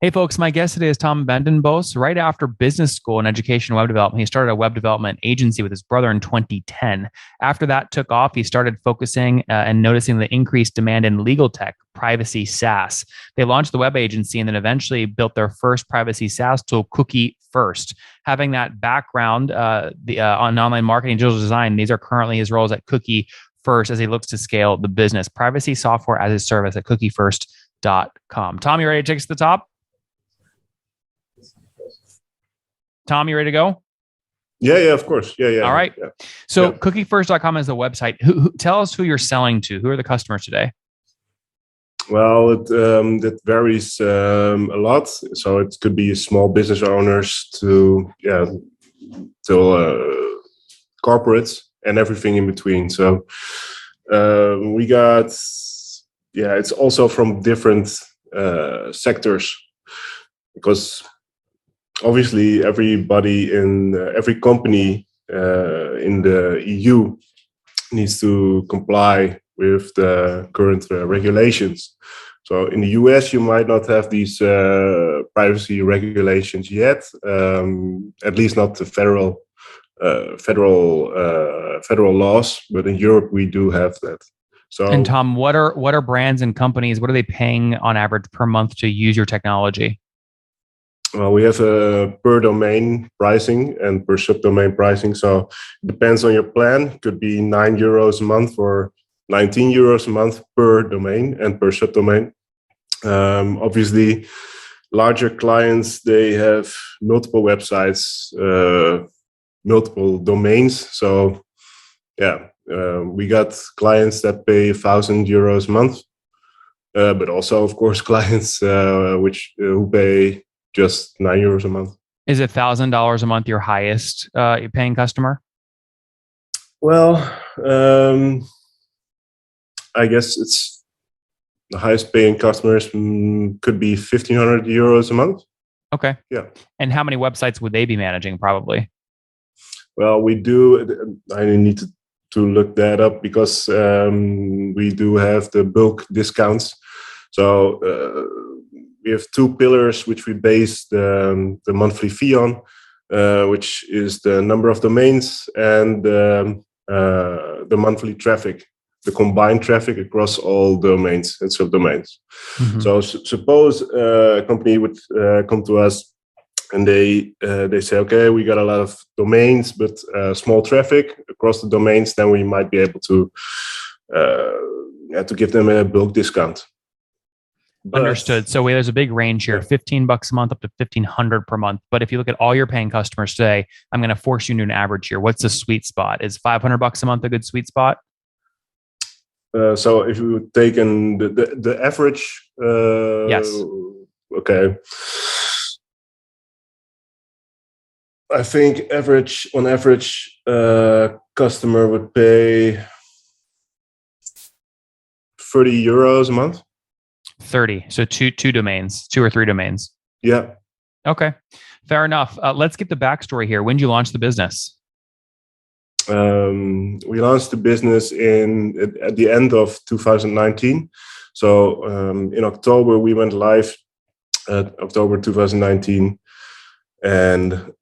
Hey folks, my guest today is Tom Bendenbos. Right after business school and education web development, he started a web development agency with his brother in 2010. After that took off, he started focusing and noticing the increased demand in legal tech, privacy SaaS. They launched the web agency and then eventually built their first privacy SaaS tool, Cookie First. Having that background on online marketing, digital design, these are currently his roles at Cookie First as he looks to scale the business. Privacy software as a service at cookiefirst.com. Tom, you ready to take us to the top? Tom, you ready to go? Yeah, of course. Yeah. All right. Yeah. So cookiefirst.com is the website. Tell us who you're selling to. Who are the customers today? Well, it varies a lot. So it could be small business owners to corporates and everything in between. So we got it's also from different sectors, because obviously everybody in every company in the EU needs to comply with the current regulations. So in the US, you might not have these privacy regulations yet, at least not the federal laws. But in Europe, we do have that. So, and Tom, what are brands and companies? What are they paying on average per month to use your technology? Well, we have a per domain pricing and per subdomain pricing. So it depends on your plan. It could be €9 a month or €19 a month per domain and per subdomain. Obviously, larger clients, they have multiple websites, multiple domains. So we got clients that pay €1,000 a month, but also, of course, clients who pay just €9 a month. Is $1,000 a month your highest paying customer? Well, I guess it's the highest paying customers could be €1,500 a month. Okay. Yeah. And how many websites would they be managing? Probably. Well, we do. I need to look that up because we do have the bulk discounts. So we have two pillars which we base the monthly fee on, which is the number of domains and the monthly traffic, the combined traffic across all domains and subdomains. Mm-hmm. So suppose a company would come to us and they say, okay, we got a lot of domains, but small traffic across the domains, then we might be able to give them a bulk discount. Understood. So there's a big range here, $15 a month up to $1,500 per month. But if you look at all your paying customers today, I'm going to force you into an average here. What's the sweet spot? Is $500 a month a good sweet spot? So if you would take the average, yes. Okay. I think on average, customer would pay €30 a month. 30. So two domains, 2 or 3 domains. Yeah. Okay. Fair enough. Let's get the backstory here. When did you launch the business? We launched the business at the end of 2019. So in October, we went live at October 2019. And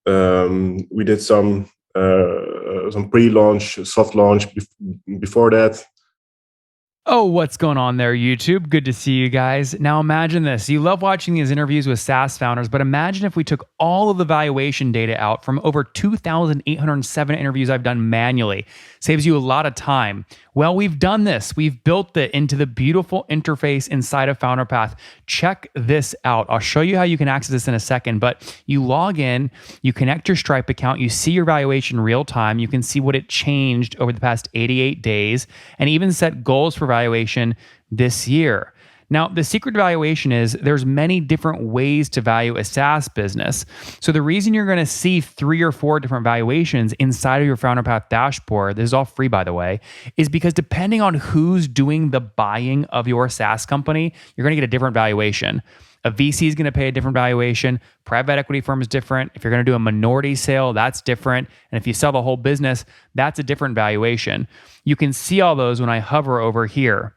we did some pre-launch, soft launch before that. Oh, what's going on there, YouTube? Good to see you guys. Now imagine this. You love watching these interviews with SaaS founders, but imagine if we took all of the valuation data out from over 2,807 interviews I've done manually. Saves you a lot of time. Well, we've done this. We've built it into the beautiful interface inside of FounderPath. Check this out. I'll show you how you can access this in a second, but you log in, you connect your Stripe account, you see your valuation real time, you can see what it changed over the past 88 days, and even set goals for valuation this year. Now, the secret to valuation is there's many different ways to value a SaaS business. So the reason you're going to see 3 or 4 different valuations inside of your FounderPath dashboard, this is all free by the way, is because depending on who's doing the buying of your SaaS company, you're going to get a different valuation. A VC is going to pay a different valuation. Private equity firm is different. If you're going to do a minority sale, that's different. And if you sell the whole business, that's a different valuation. You can see all those when I hover over here.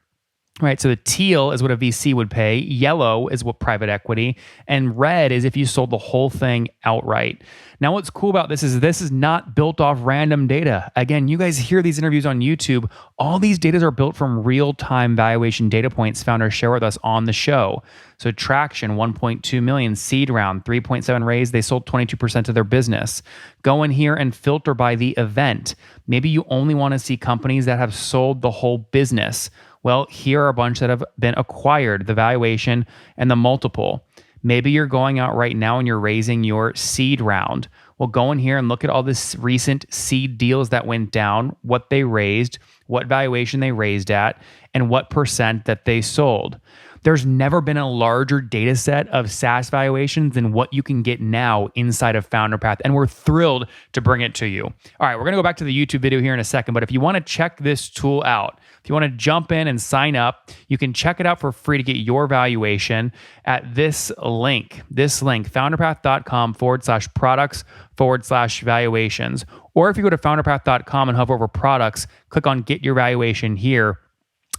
Right. So the teal is what a VC would pay, yellow is what private equity, and red is if you sold the whole thing outright. Now, what's cool about this is not built off random data. Again, you guys hear these interviews on YouTube. All these data are built from real-time valuation data points founders share with us on the show. So traction, 1.2 million, seed round, 3.7 raised. They sold 22% of their business. Go in here and filter by the event. Maybe you only want to see companies that have sold the whole business. Well, here are a bunch that have been acquired, the valuation and the multiple. Maybe you're going out right now and you're raising your seed round. Well, go in here and look at all this recent seed deals that went down, what they raised, what valuation they raised at, and what percent that they sold. There's never been a larger data set of SaaS valuations than what you can get now inside of FounderPath, and we're thrilled to bring it to you. All right, we're going to go back to the YouTube video here in a second, but if you want to check this tool out, if you want to jump in and sign up, you can check it out for free to get your valuation at this link, founderpath.com/products/valuations. Or if you go to founderpath.com and hover over products, click on get your valuation here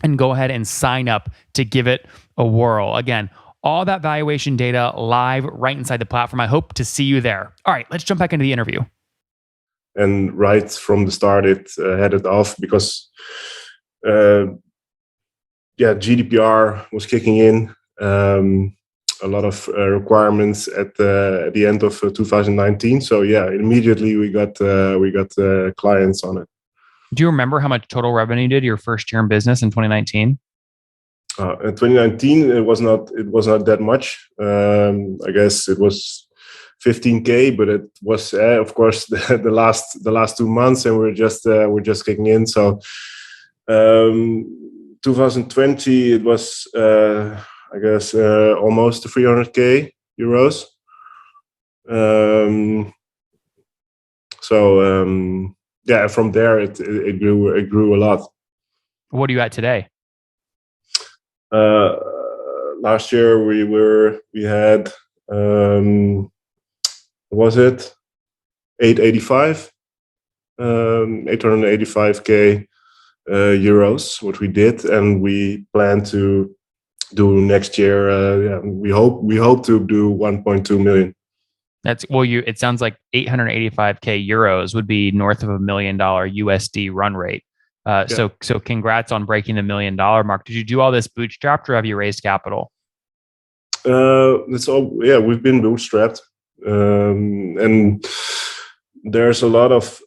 and go ahead and sign up to give it a whirl. Again, all that valuation data live right inside the platform. I hope to see you there. All right, let's jump back into the interview. And right from the start, it headed off because GDPR was kicking in. A lot of requirements at the end of 2019. So immediately we got clients on it. Do you remember how much total revenue you did your first year in business in 2019? In 2019, it was not that much. I guess it was 15K, but it was of course the last 2 months, and we're just kicking in. So 2020, it was I guess almost 300K euros. From there it grew a lot. What are you at today? Last year we had was it 885K euros, what we did, and we plan to do next year. We hope to do 1.2 million. It sounds like 885K euros would be north of $1 million USD run rate. So congrats on breaking the $1 million mark. Did you do all this bootstrapped, or have you raised capital? It's all, we've been bootstrapped, and there's a lot of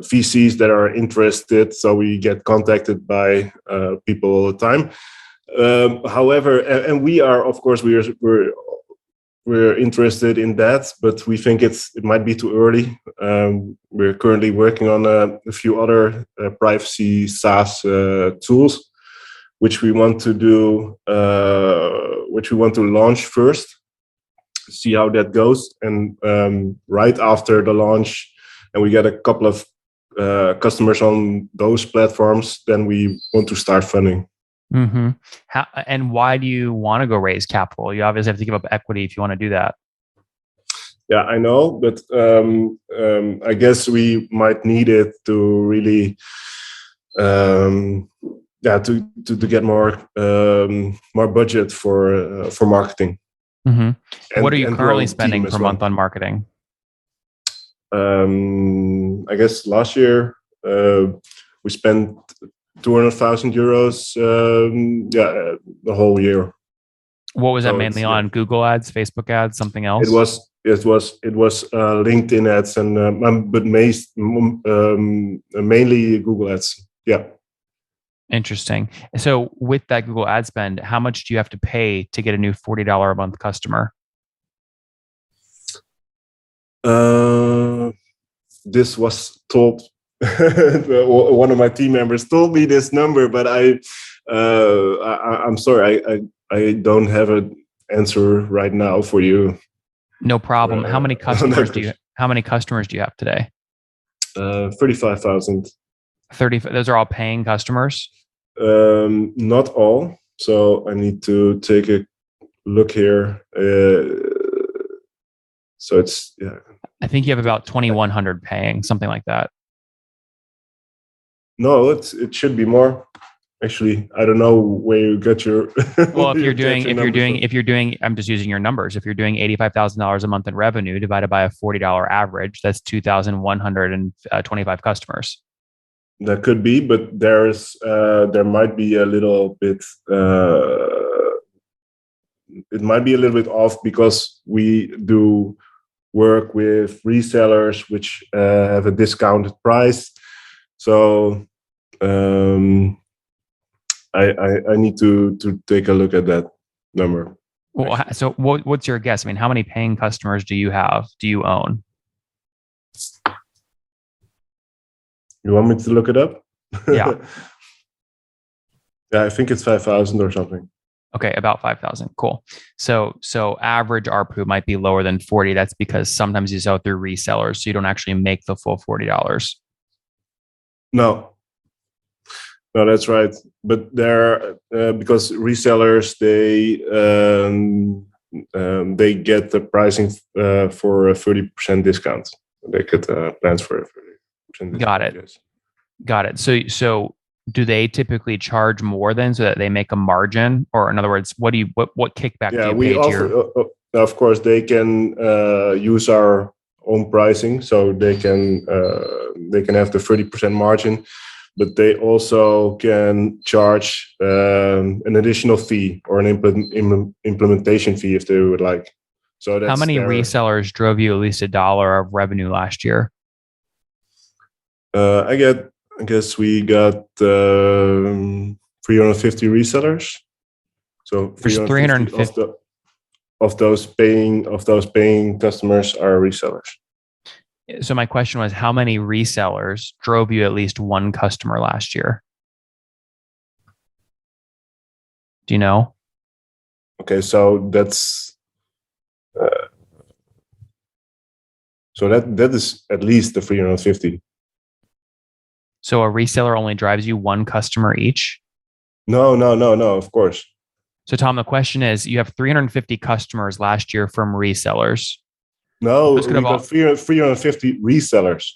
VCs that are interested. So we get contacted by people all the time. However, and we are, of course, we're interested in that, but we think it might be too early. We're currently working on a few other privacy SaaS tools, which we want to do, which we want to launch first, see how that goes, and right after the launch, and we get a couple of customers on those platforms, then we want to start funding. Mm-hmm. And why do you want to go raise capital? You obviously have to give up equity if you want to do that. Yeah, I know, but I guess we might need it to really, to get more budget for marketing. Mm-hmm. What are you currently spending per month on marketing? I guess last year we spent 200,000 euros. The whole year. What was that mainly on? Google ads, Facebook ads, something else? It was LinkedIn ads, and but mainly Google ads. Yeah. Interesting. So with that Google ad spend, how much do you have to pay to get a new $40 a month customer? This was told. One of my team members told me this number, but I'm sorry, I don't have an answer right now for you. No problem. How many customers do you have today? 35,000. 30. Those are all paying customers? Not all. So I need to take a look here. So it's I think you have about 2,100 paying, something like that. No, it should be more. Actually, I don't know where you get your Well, if you you're get doing, your if you're numbers doing, from. if you're doing, I'm just using your numbers. If you're doing $85,000 a month in revenue divided by a $40 average, that's 2,125 customers. That could be, but there might be a little bit. It might be a little bit off because we do work with resellers which have a discounted price. So um, I need to take a look at that number. Well, Actually. so what's your guess? I mean, how many paying customers do you have? Do you own? You want me to look it up? Yeah. Yeah, I think it's 5,000 or something. Okay, about 5,000. Cool. So average ARPU might be lower than 40. That's because sometimes you sell through resellers, so you don't actually make the full $40. No, no, that's right. But there, because resellers they get the pricing for a 30% discount. They get plans for a 30% discount. Got it. Yes. Got it. So do they typically charge more then so that they make a margin? Or in other words, what kickback do Yeah, you we pay to offer. your Of course, they can use our own pricing, so they can have the 30% margin, but they also can charge an additional fee or an implementation fee if they would like. So how that's many their. resellers drove you at least $1 of revenue last year? I guess we got 350 resellers. So There's 350 350. of those paying customers are resellers. So my question was, how many resellers drove you at least one customer last year? Do you know? Okay, so that's that is at least the 350. So a reseller only drives you one customer each? No, no, no, no. Of course. So Tom, the question is, you have 350 customers last year from resellers. No, Those could we have got all, 350 resellers.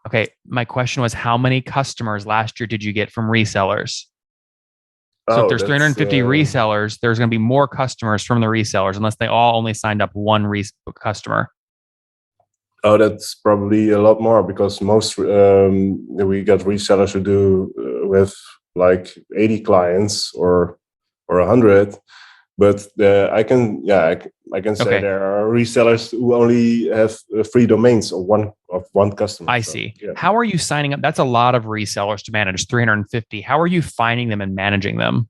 okay. My question was, how many customers last year did you get from resellers? So if Oh, there's that's 350 resellers, there's going to be more customers from the resellers unless they all only signed up one customer. that's probably a lot more because most we got resellers who do with like 80 clients or 100. But I can say Okay, there are resellers who only have 3 domains of one customer. I So see. yeah. How are you signing up? That's a lot of resellers to manage, 350. How are you finding them and managing them?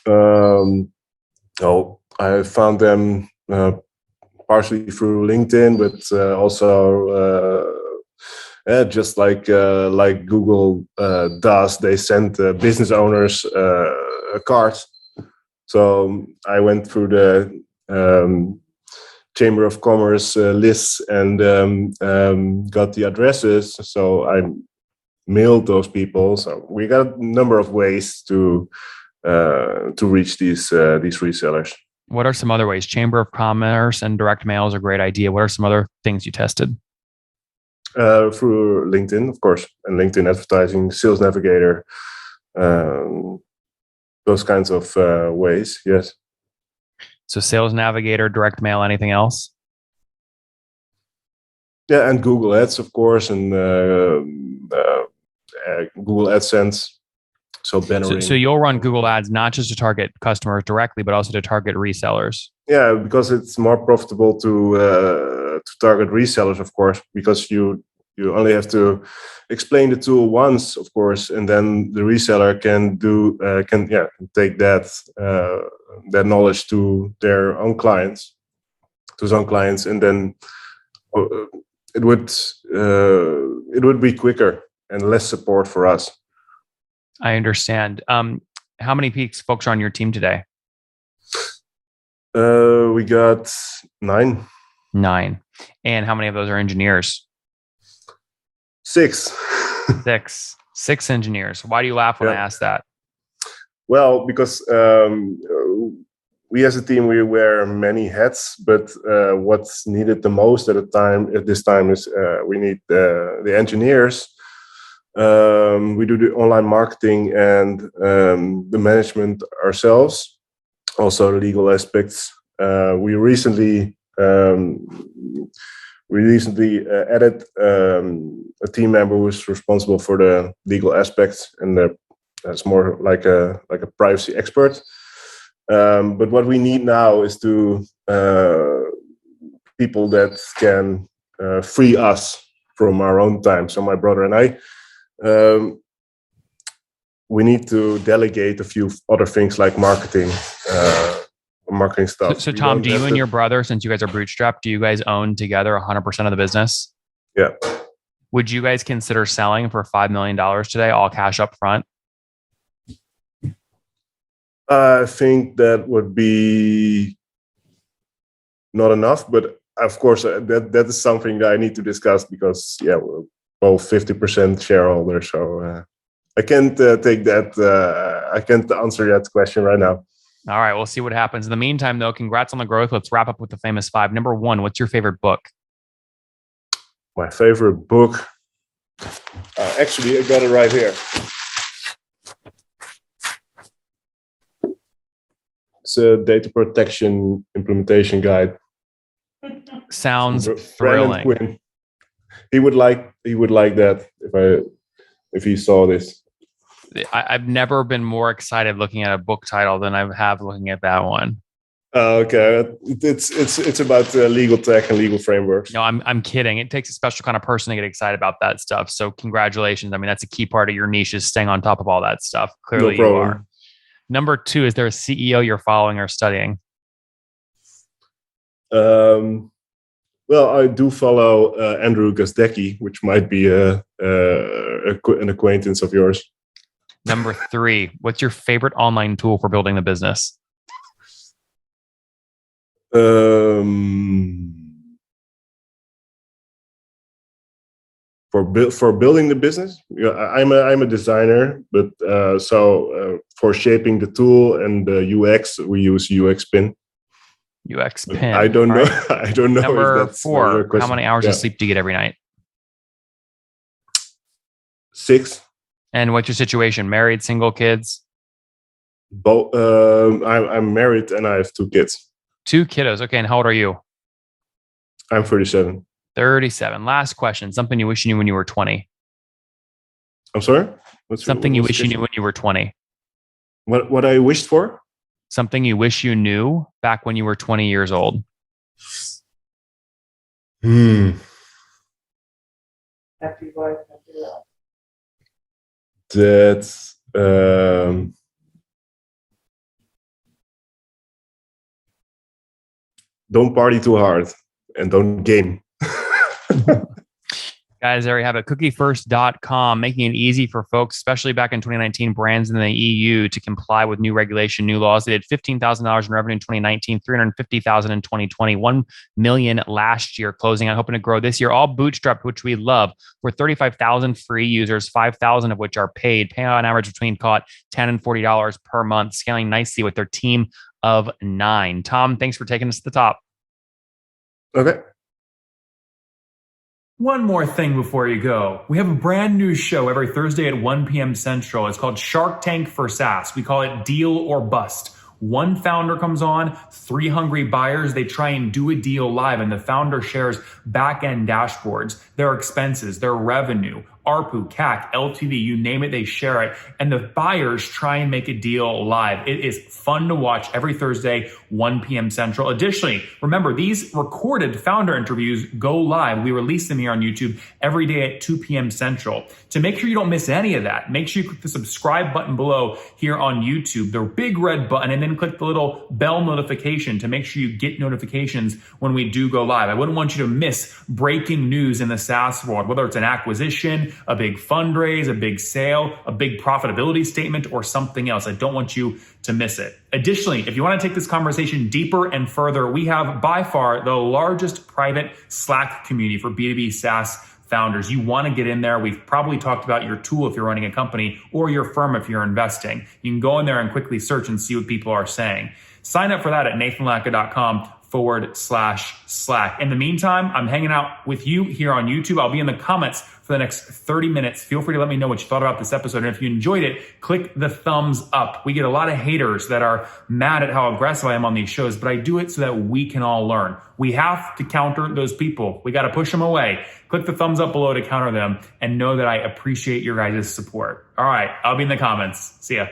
Oh, I found them partially through LinkedIn, but also just like Google does. They send business owners a card. So I went through the Chamber of Commerce lists and got the addresses. So I mailed those people. So we got a number of ways to reach these resellers. What are some other ways? Chamber of Commerce and direct mail is a great idea. What are some other things you tested? Through LinkedIn, of course, and LinkedIn advertising, Sales Navigator, um, those kinds of ways. Yes. So Sales Navigator, direct mail, anything else? Yeah, and Google Ads, of course, and Google AdSense. So bannering. So you'll run Google Ads not just to target customers directly, but also to target resellers. Yeah, because it's more profitable to target resellers, of course, because you only have to explain the tool once, of course, and then the reseller can take that knowledge to their own clients, and then uh, it would be quicker and less support for us. I understand. How many folks are on your team today? We got 9. 9. And how many of those are engineers? 6. 6 engineers. Why do you laugh when I ask that? Well, because we as a team, we wear many hats, but what's needed the most at this time is we need the engineers We do the online marketing and the management ourselves, also the legal aspects. We recently added a team member who's responsible for the legal aspects, and that's more like a privacy expert. But what we need now is people that can free us from our own time. So my brother and I, we need to delegate a few other things like marketing stuff. So Tom, do you and your brother, since you guys are bootstrapped, do you guys own together 100% of the business? Yeah. Would you guys consider selling for $5 million today, all cash up front? I think that would be not enough, but of course that is something that I need to discuss because we're both 50% shareholders, so I can't take that. I can't answer that question right now. All right, we'll see what happens. In the meantime, though, congrats on the growth. Let's wrap up with the famous five. Number one, what's your favorite book? My favorite book. Actually, I got it right here. It's a data protection implementation guide. Sounds thrilling. Quinn. He would like that if he saw this. I've never been more excited looking at a book title than I have looking at that one. Okay, it's about legal tech and legal frameworks. No, I'm kidding. It takes a special kind of person to get excited about that stuff. So congratulations. I mean, that's a key part of your niche is staying on top of all that stuff. Clearly, you are. Number two, is there a CEO you're following or studying? Well, I do follow Andrew Gazdecki, which might be an acquaintance of yours. Number three, what's your favorite online tool for building the business? For building the business, I'm a designer, but for shaping the tool and the UX, we use UXPin. UXPin. I don't know. Right. I don't know. Number if that's four, how many hours of sleep do you get every night? 6. And what's your situation? Married, single, kids? Both. I'm married and I have 2 kids. 2 kiddos. Okay. And how old are you? I'm 37. 37. Last question. Something you wish you knew when you were 20. I'm sorry? Something you wish you knew when you were 20. What I wished for? Something you wish you knew back when you were 20 years old. Happy wife, happy life. That don't party too hard and don't game. Guys, there you have it. Cookiefirst.com, making it easy for folks, especially back in 2019, brands in the EU to comply with new regulation, new laws. They did $15,000 in revenue in 2019, $350,000 in 2020, $1 million last year, closing out, hoping to grow this year. All bootstrapped, which we love. We're 35,000 free users, 5,000 of which are paid, paying on average between $10 and $40 per month, scaling nicely with their team of 9. Tom, thanks for taking us to the top. Okay. One more thing before you go. We have a brand new show every Thursday at 1 p.m. Central. It's called Shark Tank for SaaS. We call it Deal or Bust. One founder comes on, 3 hungry buyers. They try and do a deal live, and the founder shares back-end dashboards, their expenses, their revenue, ARPU, CAC, LTV, you name it, they share it. And the buyers try and make a deal live. It is fun to watch every Thursday, 1 p.m. Central. Additionally, remember, these recorded founder interviews go live. We release them here on YouTube every day at 2 p.m. Central. To make sure you don't miss any of that, make sure you click the subscribe button below here on YouTube, the big red button, and then click the little bell notification to make sure you get notifications when we do go live. I wouldn't want you to miss breaking news in the SaaS world, whether it's an acquisition, a big fundraise, a big sale, a big profitability statement, or something else. I don't want you to miss it. Additionally, if you want to take this conversation deeper and further, we have by far the largest private Slack community for B2B SaaS founders. You want to get in there. We've probably talked about your tool if you're running a company or your firm if you're investing. You can go in there and quickly search and see what people are saying. Sign up for that at nathanlatka.com /Slack. In the meantime, I'm hanging out with you here on YouTube. I'll be in the comments for the next 30 minutes. Feel free to let me know what you thought about this episode. And if you enjoyed it, click the thumbs up. We get a lot of haters that are mad at how aggressive I am on these shows, but I do it so that we can all learn. We have to counter those people. We got to push them away. Click the thumbs up below to counter them and know that I appreciate your guys' support. All right, I'll be in the comments. See ya.